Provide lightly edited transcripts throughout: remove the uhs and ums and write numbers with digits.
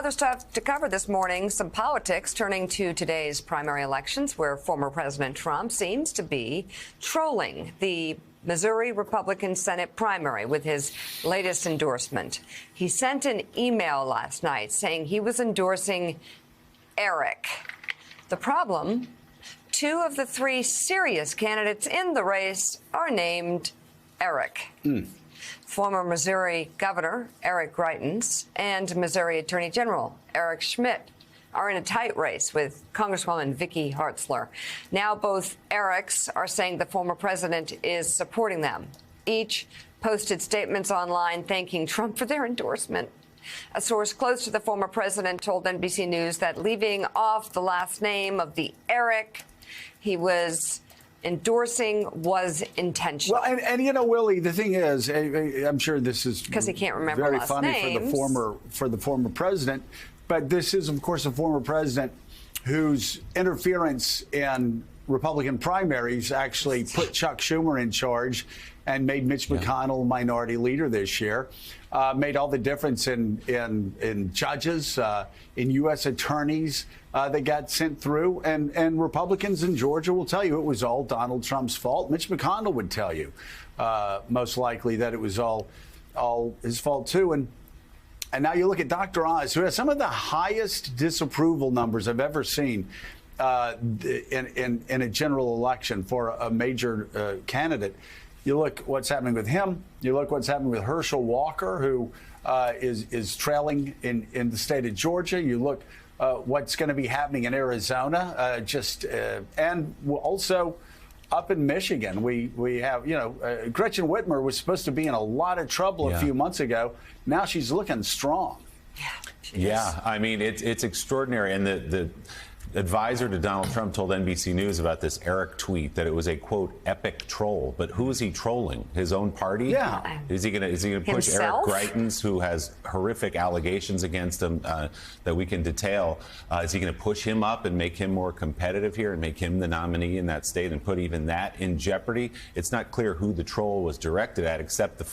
Other stuff to cover this morning, some politics, turning to today's primary elections, where former President Trump seems to be trolling the Missouri Republican Senate primary with his latest endorsement. He sent an email last night saying he was endorsing Eric. The problem, two of the three serious candidates in the race are named Eric. Former Missouri Governor Eric Greitens and Missouri Attorney General Eric Schmitt are in a tight race with Congresswoman Vicky Hartzler. Now both Erics are saying the former president is supporting them. Each posted statements online thanking Trump for their endorsement. A source close to the former president told NBC News that leaving off the last name of the Eric he was endorsing was intentional. Well, and you know, Willie, the thing is, I'm sure this is because he can't remember very last funny names. for the former president, but this is, of course, a former president whose interference in Republican primaries actually put Chuck Schumer in charge and made Mitch McConnell minority leader this year. Made all the difference in judges, in U.S. attorneys that got sent through. And Republicans in Georgia will tell you it was all Donald Trump's fault. Mitch McConnell would tell you most likely that it was all his fault, too. And now you look at Dr. Oz, who has some of the highest disapproval numbers I've ever seen in a general election for a major candidate. You look what's happening with him. You look what's happening with Herschel Walker, who is trailing in the state of Georgia. You look what's going to be happening in Arizona, and also up in Michigan. We have, Gretchen Whitmer was supposed to be in a lot of trouble a few months ago. Now she's looking strong. Yeah, I mean, it's extraordinary. And the advisor to Donald Trump told NBC News about this Eric tweet that it was a, quote, epic troll. But who is he trolling? His own party? Yeah. Is he going to push Himself? Eric Greitens, who has horrific allegations against him that we can detail? Is he going to push him up and make him more competitive here and make him the nominee in that state and put even that in jeopardy? It's not clear who the troll was directed at, except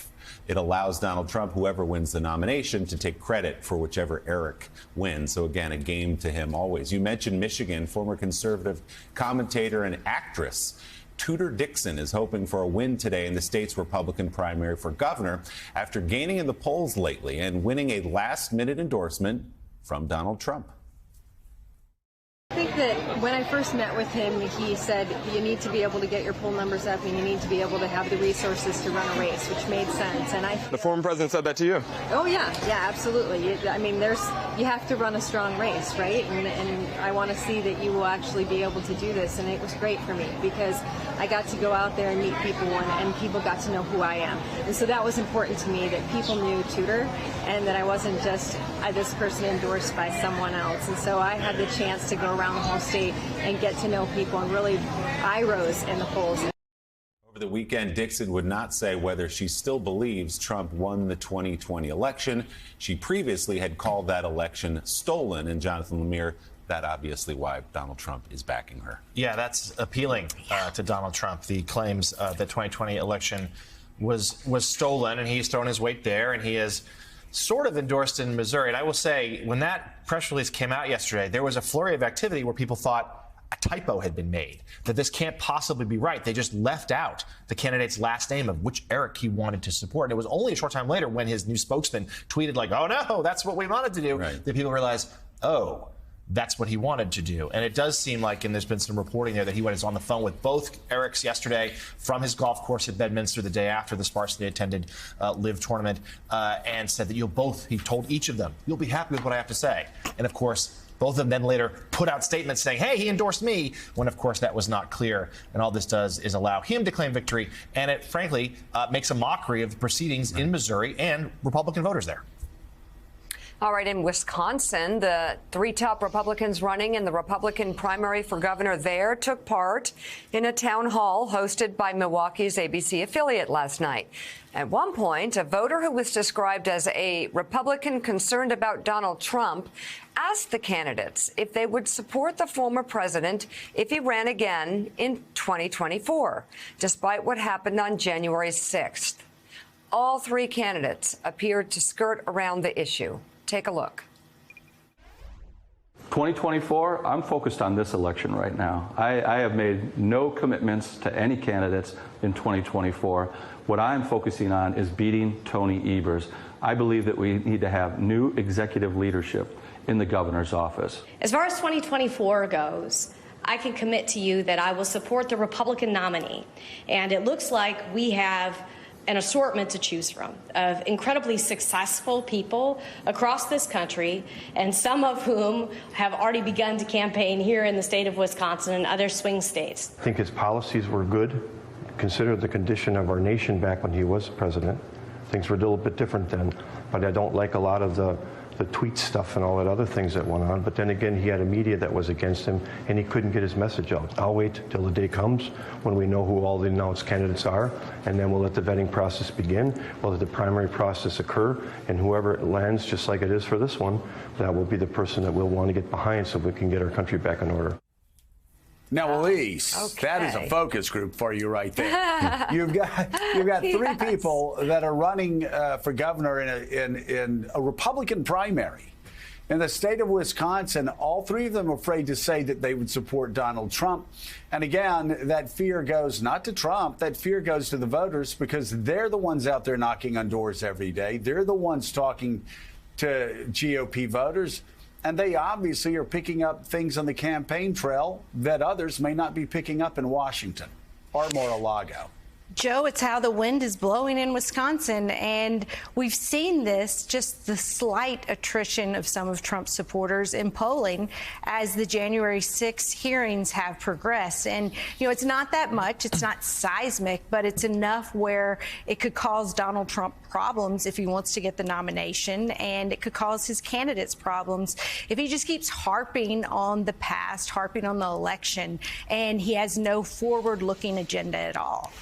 it allows Donald Trump, whoever wins the nomination, to take credit for whichever Eric wins. So, again, a game to him always. You mentioned Michigan. Former conservative commentator and actress Tudor Dixon is hoping for a win today in the state's Republican primary for governor after gaining in the polls lately and winning a last-minute endorsement from Donald Trump. I think that when I first met with him, he said you need to be able to get your poll numbers up and you need to be able to have the resources to run a race, which made sense. And the former president said that to you? Oh, yeah, absolutely. I mean, you have to run a strong race, right? And I want to see that you will actually be able to do this. And it was great for me because I got to go out there and meet people and people got to know who I am. And so that was important to me, that people knew Tudor and that I wasn't just this person endorsed by someone else. And so I had the chance to go around the whole state and get to know people, and really I rose in the polls. Over the weekend, Dixon would not say whether she still believes Trump won the 2020 election. She previously had called that election stolen, and Jonathan Lemire, that obviously why Donald Trump is backing her. Yeah, that's appealing to Donald Trump. The claims the 2020 election was stolen, and he's thrown his weight there, and he has sort of endorsed in Missouri. And I will say, when that press release came out yesterday, there was a flurry of activity where people thought a typo had been made, that this can't possibly be right. They just left out the candidate's last name of which Eric he wanted to support. And it was only a short time later when his new spokesman tweeted like, oh, no, that's what we wanted to do, that people realized, oh, that's what he wanted to do. And it does seem like, and there's been some reporting there, that he was on the phone with both Erics yesterday from his golf course at Bedminster the day after the sparsely attended LIV tournament, and said that he told each of them, you'll be happy with what I have to say. And of course, both of them then later put out statements saying, hey, he endorsed me, when of course that was not clear. And all this does is allow him to claim victory. And it frankly makes a mockery of the proceedings in Missouri and Republican voters there. All right, in Wisconsin, the three top Republicans running in the Republican primary for governor there took part in a town hall hosted by Milwaukee's ABC affiliate last night. At one point, a voter who was described as a Republican concerned about Donald Trump asked the candidates if they would support the former president if he ran again in 2024, despite what happened on January 6th. All three candidates appeared to skirt around the issue. Take a look. 2024, I'm focused on this election right now. I have made no commitments to any candidates in 2024. What I'm focusing on is beating Tony Evers. I believe that we need to have new executive leadership in the governor's office. As far as 2024 goes, I can commit to you that I will support the Republican nominee. And it looks like we have an assortment to choose from of incredibly successful people across this country, and some of whom have already begun to campaign here in the state of Wisconsin and other swing states. I think his policies were good. Consider the condition of our nation back when he was president. Things were a little bit different then, but I don't like a lot of the tweet stuff and all that other things that went on. But then again, he had a media that was against him, and he couldn't get his message out. I'll wait till the day comes when we know who all the announced candidates are, and then we'll let the vetting process begin. We'll let the primary process occur, and whoever it lands, just like it is for this one, that will be the person that we'll want to get behind so we can get our country back in order. Now, Elise, that is a focus group for you right there. You've got three people that are running for governor in a Republican primary. In the state of Wisconsin, all three of them are afraid to say that they would support Donald Trump. And again, that fear goes not to Trump, that fear goes to the voters, because they're the ones out there knocking on doors every day. They're the ones talking to GOP voters. And they obviously are picking up things on the campaign trail that others may not be picking up in Washington or Mar-a-Lago. Joe, it's how the wind is blowing in Wisconsin, and we've seen this, just the slight attrition of some of Trump's supporters in polling as the January 6 hearings have progressed. And, you know, it's not that much, it's not seismic, but it's enough where it could cause Donald Trump problems if he wants to get the nomination, and it could cause his candidates problems if he just keeps harping on the past, harping on the election, and he has no forward-looking agenda at all.